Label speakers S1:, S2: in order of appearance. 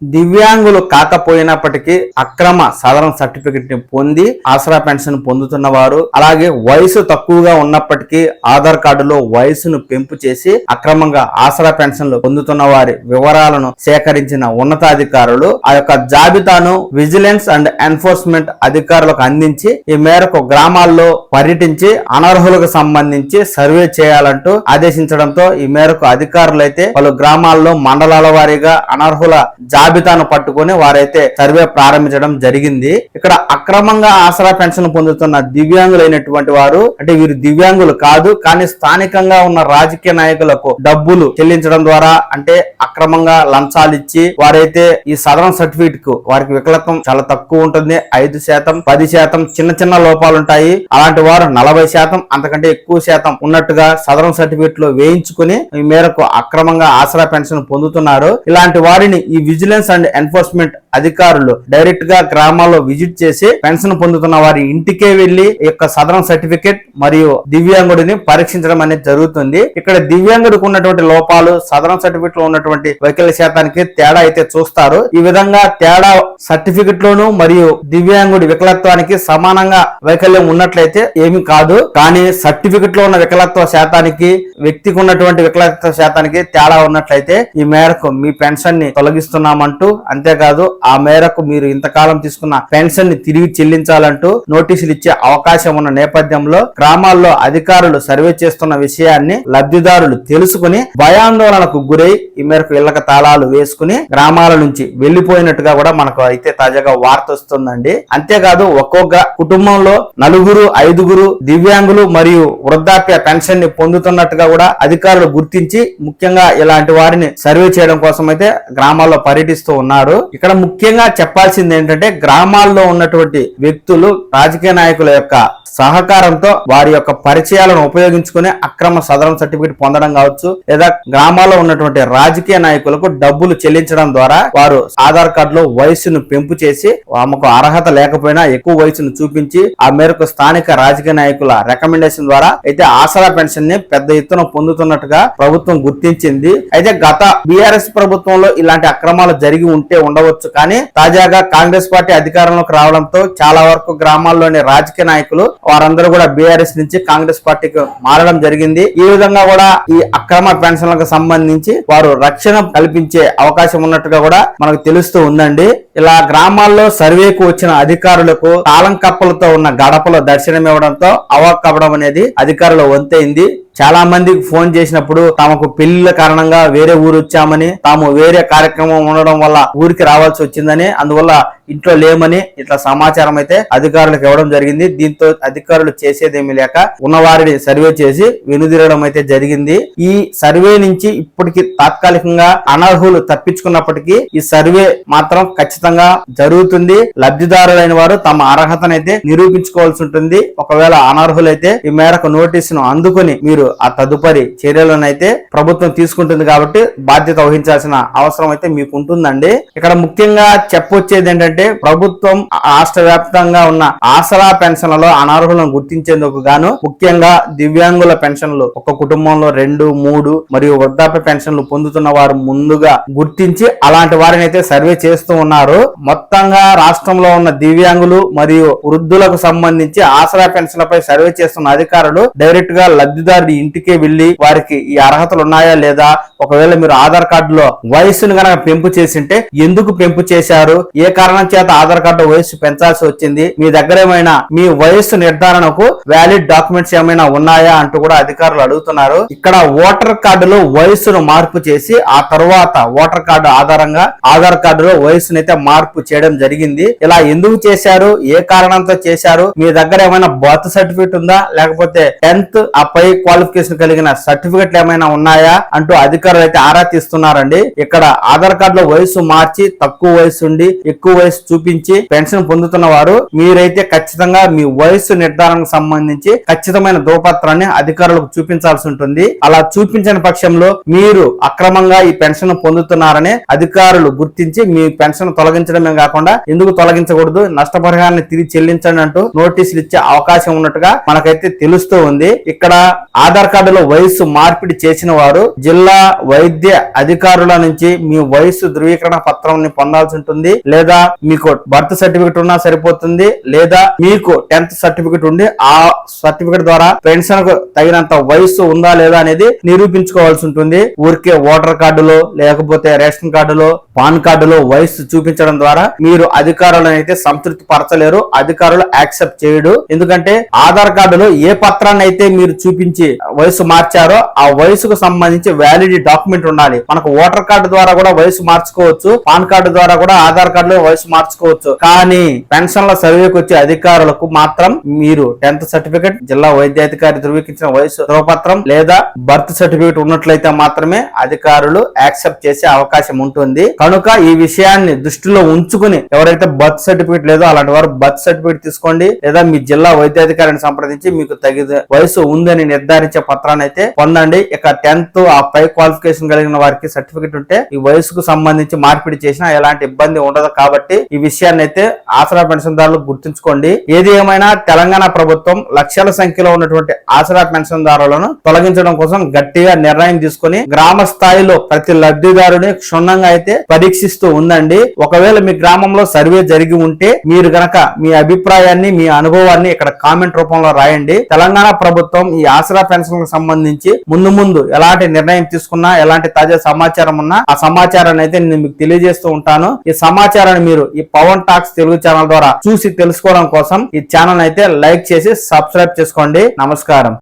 S1: దివ్యాంగులు కాకపోయినప్పటికీ అక్రమ southern certificate ని పొంది ఆసరా పెన్షన్ పొందుతున్న వారు, అలాగే వయసు తక్కువగా ఉన్నప్పటికీ ఆధార్ కార్డులో వయసును పెంపు చేసి అక్రమంగా ఆసరా పెన్షన్లు పొందుతున్న వారి వివరాలను సేకరించిన ఉన్నతాధికారులు ఆ యొక్క జాబితాను విజిలెన్స్ అండ్ ఎన్ఫోర్స్మెంట్ అధికారులకు అందించి ఈ మేరకు గ్రామాల్లో పర్యటించి అనర్హులకు సంబంధించి సర్వే చేయాలంటూ ఆదేశించడంతో ఈ మేరకు అధికారులు అయితే పలు గ్రామాల్లో మండలాల వారీగా అనర్హుల జాబితాను పట్టుకొని వారైతే సర్వే ప్రారంభించడం జరిగింది. ఇక్కడ అక్రమంగా ఆసరా పెన్షన్ పొందుతున్న దివ్యాంగులైనటువంటి వారు, అంటే వీరు దివ్యాంగులు కాదు కానీ స్థానికంగా ఉన్న రాజకీయ నాయకులకు డబ్బులు చెల్లించడం ద్వారా, అంటే అక్రమంగా లంచాలు ఇచ్చి వారైతే ఈ సదరన్ సర్టిఫికేట్ కు వారికి వికలత్వం చాలా తక్కువ ఉంటుంది, 5%, 10% చిన్న చిన్న లోపాలు ఉంటాయి. అలాంటి వారు 40% అంతకంటే ఎక్కువ శాతం ఉన్నట్టుగా సదరన్ సర్టిఫికేట్ లో వేయించుకుని ఈ మేరకు అక్రమంగా ఆసరా పెన్షన్ పొందుతున్నారు. ఇలాంటి వారిని ఈ విజిలెన్స్ అండ్ ఎన్ఫోర్స్మెంట్ అధికారులు డైరెక్ట్ గా గ్రామాల్లో విజిట్ చేసి పెన్షన్ పొందుతున్న వారి ఇంటికే వెళ్లి ఈ యొక్క సదరన్ సర్టిఫికేట్ మరియు దివ్యాంగుడిని పరీక్షించడం అనేది జరుగుతుంది. ఇక్కడ దివ్యాంగుడికి ఉన్నటువంటి లోపాలు సదరన్ సర్టిఫికేట్ లో ఉన్నటువంటి వైకల్య శాతానికి తేడా అయితే చూస్తారు. ఈ విధంగా తేడా సర్టిఫికేట్ లోను మరియు దివ్యాంగుడి వికలత్వానికి సమానంగా వైకల్యం ఉన్నట్లయితే ఏమి కాదు, కానీ సర్టిఫికేట్ లో ఉన్న వికలత్వ శాతానికి వ్యక్తికి ఉన్నటువంటి వికలత్వ శాతానికి తేడా ఉన్నట్లయితే ఈ మేరకు మీ పెన్షన్ ని తొలగిస్తున్నామంటూ, అంతేకాదు ఆ మేరకు మీరు ఇంతకాలం తీసుకున్న పెన్షన్ ని తిరిగి చెల్లించాలంటూ నోటీసులు ఇచ్చే అవకాశం ఉన్న నేపథ్యంలో గ్రామాల్లో అధికారులు సర్వే చేస్తున్న విషయాన్ని లబ్ధిదారులు తెలుసుకుని భయాందోళనకు గురై ఈ మేరకు ఇళ్లకు తాళాలు వేసుకుని గ్రామాల నుంచి వెళ్లిపోయినట్టుగా కూడా మనకు అయితే తాజాగా వార్త వస్తుందండి. అంతేకాదు ఒక్కొక్క కుటుంబంలో 4, 5 దివ్యాంగులు మరియు వృద్ధాప్య పెన్షన్ ని పొందుతున్నట్టుగా కూడా అధికారులు గుర్తించి ముఖ్యంగా ఇలాంటి వారిని సర్వే చేయడం కోసం అయితే గ్రామాల్లో పర్యటిస్తూ ఉన్నారు. ఇక్కడ ముఖ్యంగా చెప్పాల్సింది ఏంటంటే గ్రామాల్లో ఉన్నటువంటి వ్యక్తులు రాజకీయ నాయకుల యొక్క సహకారంతో వారి యొక్క పరిచయాలను ఉపయోగించుకుని అక్రమ సదరన్ సర్టిఫికేట్ పొందడం కావచ్చు, లేదా గ్రామాల్లో ఉన్నటువంటి రాజకీయ నాయకులకు డబ్బులు చెల్లించడం ద్వారా వారు ఆధార్ కార్డులో వయసును పెంపు చేసి ఆమెకు అర్హత లేకపోయినా ఎక్కువ వయసును చూపించి ఆ మేరకు స్థానిక రాజకీయ నాయకుల రికమెండేషన్ ద్వారా అయితే ఆసరా పెన్షన్ ని పెద్ద ఎత్తున పొందుతున్నట్టుగా ప్రభుత్వం గుర్తించింది. అయితే గత బీఆర్ఎస్ ప్రభుత్వంలో ఇలాంటి అక్రమాలు జరిగి ఉంటే ఉండవచ్చు, కానీ తాజాగా కాంగ్రెస్ పార్టీ అధికారంలోకి రావడంతో చాలా వరకు గ్రామాల్లోని రాజకీయ నాయకులు వారందరూ కూడా బీఆర్ఎస్ నుంచి కాంగ్రెస్ పార్టీకి మారడం జరిగింది. ఈ విధంగా కూడా ఈ అక్రమ పెన్షన్లకు సంబంధించి వారు రక్షణ కల్పించే అవకాశం ఉన్నట్టుగా కూడా మనకు తెలుస్తూ ఉందండి. ఇలా గ్రామాల్లో సర్వేకు వచ్చిన అధికారులకు తాళం కప్పలతో ఉన్న గడపలో దర్శనం ఇవ్వడంతో అవాక్కవ్వడం అనేది అధికారుల వంతైంది. చాలా మందికి ఫోన్ చేసినప్పుడు తమకు పెళ్లిల కారణంగా వేరే ఊరు వచ్చామని, తాము వేరే కార్యక్రమం ఉండడం వల్ల ఊరికి రావాల్సి వచ్చిందని, అందువల్ల ఇంట్లో లేమని ఇట్లా సమాచారం అయితే అధికారులకు ఇవ్వడం జరిగింది. దీంతో అధికారులు చేసేదేమీ లేక ఉన్నవారిని సర్వే చేసి వెనుదిరగడం అయితే జరిగింది. ఈ సర్వే నుంచి ఇప్పటికి తాత్కాలికంగా అనర్హులు తప్పించుకున్నప్పటికీ ఈ సర్వే మాత్రం ఖచ్చితంగా జరుగుతుంది. లబ్ధిదారులైన వారు తమ అర్హతనైతే నిరూపించుకోవాల్సి ఉంటుంది. ఒకవేళ అనర్హులైతే ఈ మేరకు నోటీసును అందుకుని మీరు ఆ తదుపరి చర్యలను అయితే ప్రభుత్వం తీసుకుంటుంది కాబట్టి బాధ్యత వహించాల్సిన అవసరం అయితే మీకు ఉంటుందండి. ఇక్కడ ముఖ్యంగా చెప్పొచ్చేది ఏంటంటే ప్రభుత్వం రాష్ట్ర వ్యాప్తంగా ఉన్న ఆసరా పెన్షన్లలో అనర్హులను గుర్తించేందుకు గాను ముఖ్యంగా దివ్యాంగుల పెన్షన్లు ఒక కుటుంబంలో 2, 3 మరియు వృద్ధాప్య పెన్షన్లు పొందుతున్న వారు ముందుగా గుర్తించి అలాంటి వారిని అయితే సర్వే చేస్తూ ఉన్నారు. మొత్తంగా రాష్ట్రంలో ఉన్న దివ్యాంగులు మరియు వృద్ధులకు సంబంధించి ఆసరా పెన్షన్లపై సర్వే చేస్తున్న అధికారులు డైరెక్ట్ గా లబ్ధిదారు ఇంటికే వెళ్లి వారికి ఈ అర్హతలు ఉన్నాయా లేదా, ఒకవేళ మీరు ఆధార్ కార్డులో వయసును గనక పెంపు చేసింటే ఎందుకు పెంపు చేశారు, ఏ కారణం చేత ఆధార్ కార్డు వయసు పెంచాల్సి వచ్చింది, మీ దగ్గర ఏమైనా మీ వయస్సు నిర్ధారణకు వ్యాలిడ్ డాక్యుమెంట్స్ ఏమైనా ఉన్నాయా అంటూ కూడా అధికారులు అడుగుతున్నారు. ఇక్కడ ఓటర్ కార్డులో వయసును మార్పు చేసి ఆ తర్వాత ఓటర్ కార్డు ఆధారంగా ఆధార్ కార్డులో వయసునైతే మార్పు చేయడం జరిగింది. ఇలా ఎందుకు చేశారు, ఏ కారణంతో చేశారు, మీ దగ్గర ఏమైనా బర్త్ సర్టిఫికేట్ ఉందా, లేకపోతే 10th ఆ పై క్వాలిఫికేషన్ కలిగిన సర్టిఫికెట్లు ఏమైనా ఉన్నాయా అంటూ అధికారులు అయితే ఆరా తీస్తున్నారండి. ఇక్కడ ఆధార్ కార్డులో వయసు మార్చి తక్కువ వయసు ఉండి ఎక్కువ వయసు చూపించి పెన్షన్ పొందుతున్న వారు మీరైతే ఖచ్చితంగా మీ వయసు నిర్ధారణకు సంబంధించి ఖచ్చితమైన ధృవపత్రాన్ని అధికారులకు చూపించాల్సి ఉంటుంది. అలా చూపించని పక్షంలో మీరు అక్రమంగా ఈ పెన్షన్ పొందుతున్నారని అధికారులు గుర్తించి మీ పెన్షన్ తొలగించడమే కాకుండా ఎందుకు తొలగించకూడదు, నష్టపరిహారాన్ని తిరిగి చెల్లించండి అంటూ నోటీసులు ఇచ్చే అవకాశం ఉన్నట్టుగా మనకైతే తెలుస్తూ ఉంది. ఇక్కడ ఆధార్ కార్డులో వయసు మార్పిడి చేసిన వారు జిల్లా వైద్య అధికారుల నుంచి మీ వయసు ధృవీకరణ పత్రం పొందాల్సి ఉంటుంది, లేదా మీకు బర్త్ సర్టిఫికెట్ ఉన్నా సరిపోతుంది, లేదా మీకు 10th సర్టిఫికెట్ ఉండి ఆ సర్టిఫికెట్ ద్వారా పెన్షన్ కు తగినంత వయసు ఉందా లేదా అనేది నిరూపించుకోవాల్సి ఉంటుంది. ఊరికే ఓటర్ కార్డులో లేకపోతే రేషన్ కార్డులో పాన్ కార్డులో వయసు చూపించడం ద్వారా మీరు అధికారులను అయితే సంతృప్తి పరచలేరు, అధికారులు యాక్సెప్ట్ చేయడు. ఎందుకంటే ఆధార్ కార్డులో ఏ పత్రాన్ని అయితే మీరు చూపించి వయసు మార్చారో ఆ వయసుకు సంబంధించి వ్యాలిడ్ డాక్యుమెంట్ ఉండాలి. మనకు ఓటర్ కార్డు ద్వారా కూడా వయసు మార్చుకోవచ్చు, పాన్ కార్డు ద్వారా కూడా ఆధార్ కార్డులో వయసు మార్చుకోవచ్చు. కానీ పెన్షన్ల సర్వేకి వచ్చే అధికారులకు మాత్రం మీరు 10th సర్టిఫికెట్, జిల్లా వైద్యాధికారి ధృవీకరించిన వయసు ధృవపత్రం లేదా బర్త్ సర్టిఫికెట్ ఉన్నట్లయితే మాత్రమే అధికారులు యాక్సెప్ట్ చేసే అవకాశం ఉంటుంది. కనుక ఈ విషయాన్ని దృష్టిలో ఉంచుకుని ఎవరైతే బర్త్ సర్టిఫికెట్ లేదో అలాంటి వారు బర్త్ సర్టిఫికెట్ తీసుకోండి, లేదా మీ జిల్లా వైద్యాధికారిని సంప్రదించి మీకు తగిన వయసు ఉందని నిర్ధారించే పత్రాన్ని అయితే పొందండి. ఇక 10th ఆ పై క్వాలిఫికేషన్ కలిగిన వారికి సర్టిఫికెట్ ఉంటే ఈ వయసుకు సంబంధించి మార్పిడి చేసినా ఎలాంటి ఇబ్బంది ఉండదు. కాబట్టి ఈ విషయాన్ని అయితే ఆసరా పెన్షన్దారులు గుర్తుంచుకోండి. ఏది ఏమైనా తెలంగాణ ప్రభుత్వం లక్షల సంఖ్యలో ఉన్నటువంటి ఆసరా పెన్షన్దారులను తొలగించడం కోసం గట్టిగా నిర్ణయం తీసుకుని గ్రామ స్థాయిలో ప్రతి లబ్ధిదారుని క్షుణ్ణంగా అయితే పరీక్షిస్తూ ఉందండి. ఒకవేళ మీ గ్రామంలో సర్వే జరిగి ఉంటే మీరు గనక మీ అభిప్రాయాన్ని, మీ అనుభవాన్ని ఇక్కడ కామెంట్ రూపంలో రాయండి. తెలంగాణ ప్రభుత్వం ఈ ఆసరా పెన్షన్ కు సంబంధించి ముందు ఎలాంటి నిర్ణయం తీసుకున్నా, ఎలాంటి తాజా సమాచారం ఉన్నా ఆ సమాచారాన్ని అయితే నేను మీకు తెలియజేస్తూ ఉంటాను. ఈ సమాచారాన్ని మీరు ఈ పవన్ టాక్స్ తెలుగు ఛానల్ ద్వారా చూసి తెలుసుకోవడం కోసం ఈ ఛానల్ అయితే లైక్ చేసి సబ్స్క్రైబ్ చేసుకోండి. నమస్కారం.